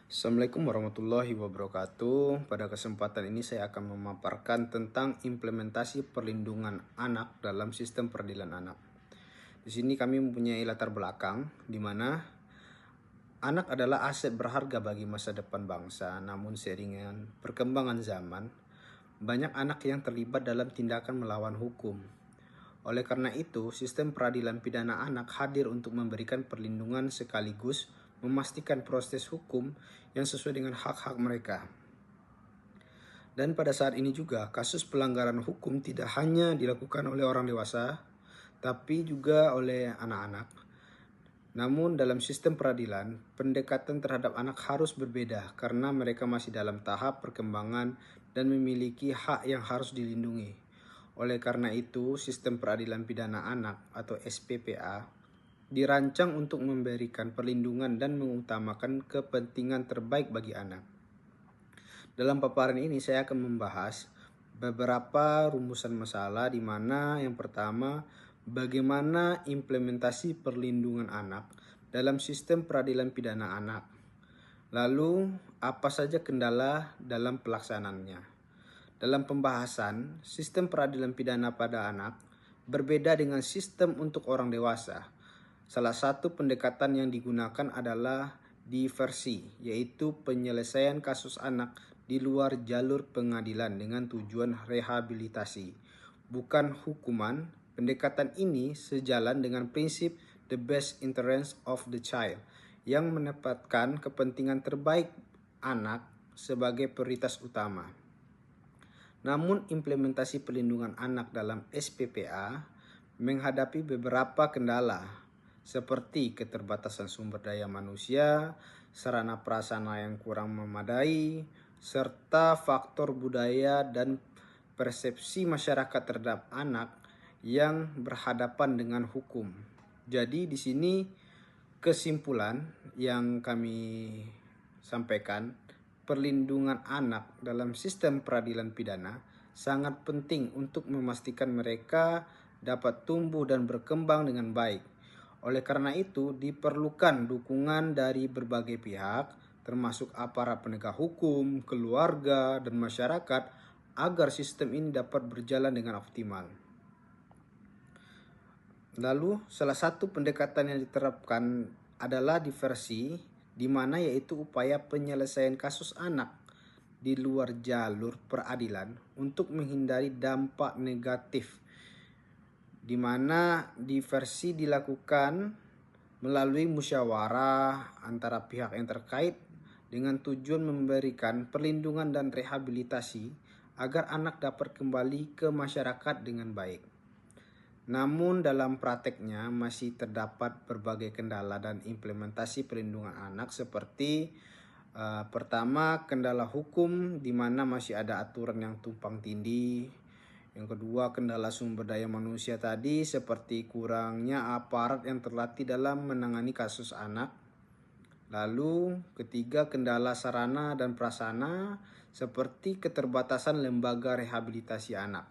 Assalamualaikum warahmatullahi wabarakatuh. Pada kesempatan ini saya akan memaparkan tentang implementasi perlindungan anak dalam sistem peradilan anak. Di sini kami mempunyai latar belakang di mana anak adalah aset berharga bagi masa depan bangsa. Namun seiring perkembangan zaman, banyak anak yang terlibat dalam tindakan melawan hukum. Oleh karena itu, sistem peradilan pidana anak hadir untuk memberikan perlindungan sekaligus memastikan proses hukum yang sesuai dengan hak-hak mereka. Dan pada saat ini juga, kasus pelanggaran hukum tidak hanya dilakukan oleh orang dewasa, tapi juga oleh anak-anak. Namun dalam sistem peradilan, pendekatan terhadap anak harus berbeda karena mereka masih dalam tahap perkembangan dan memiliki hak yang harus dilindungi. Oleh karena itu, sistem peradilan pidana anak atau SPPA dirancang untuk memberikan perlindungan dan mengutamakan kepentingan terbaik bagi anak. Dalam paparan ini saya akan membahas beberapa rumusan masalah, di mana yang pertama, bagaimana implementasi perlindungan anak dalam sistem peradilan pidana anak. Lalu, apa saja kendala dalam pelaksanaannya. Dalam pembahasan, sistem peradilan pidana pada anak berbeda dengan sistem untuk orang dewasa. Salah satu pendekatan yang digunakan adalah diversi, yaitu penyelesaian kasus anak di luar jalur pengadilan dengan tujuan rehabilitasi, bukan hukuman. Pendekatan ini sejalan dengan prinsip the best interest of the child, yang menempatkan kepentingan terbaik anak sebagai prioritas utama. Namun implementasi perlindungan anak dalam SPPA menghadapi beberapa kendala, seperti keterbatasan sumber daya manusia, sarana prasarana yang kurang memadai, serta faktor budaya dan persepsi masyarakat terhadap anak yang berhadapan dengan hukum. Jadi di sini kesimpulan yang kami sampaikan, perlindungan anak dalam sistem peradilan pidana sangat penting untuk memastikan mereka dapat tumbuh dan berkembang dengan baik. Oleh karena itu, diperlukan dukungan dari berbagai pihak, termasuk aparat penegak hukum, keluarga, dan masyarakat, agar sistem ini dapat berjalan dengan optimal. Lalu, salah satu pendekatan yang diterapkan adalah diversi, di mana yaitu upaya penyelesaian kasus anak di luar jalur peradilan untuk menghindari dampak negatif, di mana diversi dilakukan melalui musyawarah antara pihak yang terkait dengan tujuan memberikan perlindungan dan rehabilitasi agar anak dapat kembali ke masyarakat dengan baik. Namun dalam prakteknya masih terdapat berbagai kendala dan implementasi perlindungan anak, seperti pertama, kendala hukum, di mana masih ada aturan yang tumpang tindih. Yang kedua, kendala sumber daya manusia tadi, seperti kurangnya aparat yang terlatih dalam menangani kasus anak. Lalu ketiga, kendala sarana dan prasarana, seperti keterbatasan lembaga rehabilitasi anak.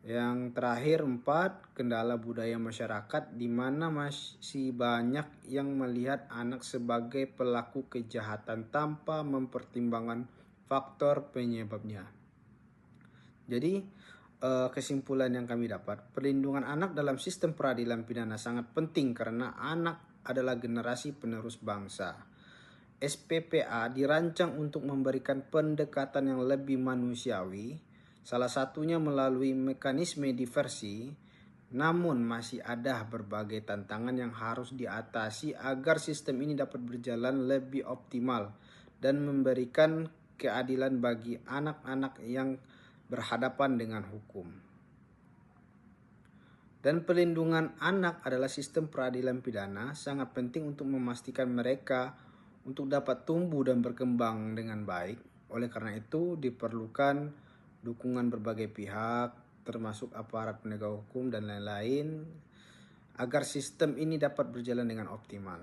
Yang terakhir, 4, kendala budaya masyarakat, di mana masih banyak yang melihat anak sebagai pelaku kejahatan tanpa mempertimbangkan faktor penyebabnya. Jadi kesimpulan yang kami dapat, perlindungan anak dalam sistem peradilan pidana sangat penting karena anak adalah generasi penerus bangsa. SPPA dirancang untuk memberikan pendekatan yang lebih manusiawi, salah satunya melalui mekanisme diversi. Namun masih ada berbagai tantangan yang harus diatasi agar sistem ini dapat berjalan lebih optimal dan memberikan keadilan bagi anak-anak yang berhadapan dengan hukum. Dan perlindungan anak adalah sistem peradilan pidana sangat penting untuk memastikan mereka untuk dapat tumbuh dan berkembang dengan baik. Oleh karena itu diperlukan dukungan berbagai pihak, termasuk aparat penegak hukum dan lain-lain, agar sistem ini dapat berjalan dengan optimal.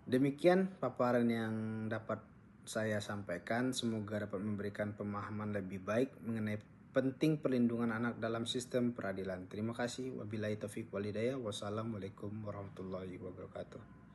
Demikian paparan yang dapat saya sampaikan, semoga dapat memberikan pemahaman lebih baik mengenai penting perlindungan anak dalam sistem peradilan. Terima kasih. Wabillahi taufiq wal hidayah. Wassalamualaikum warahmatullahi wabarakatuh.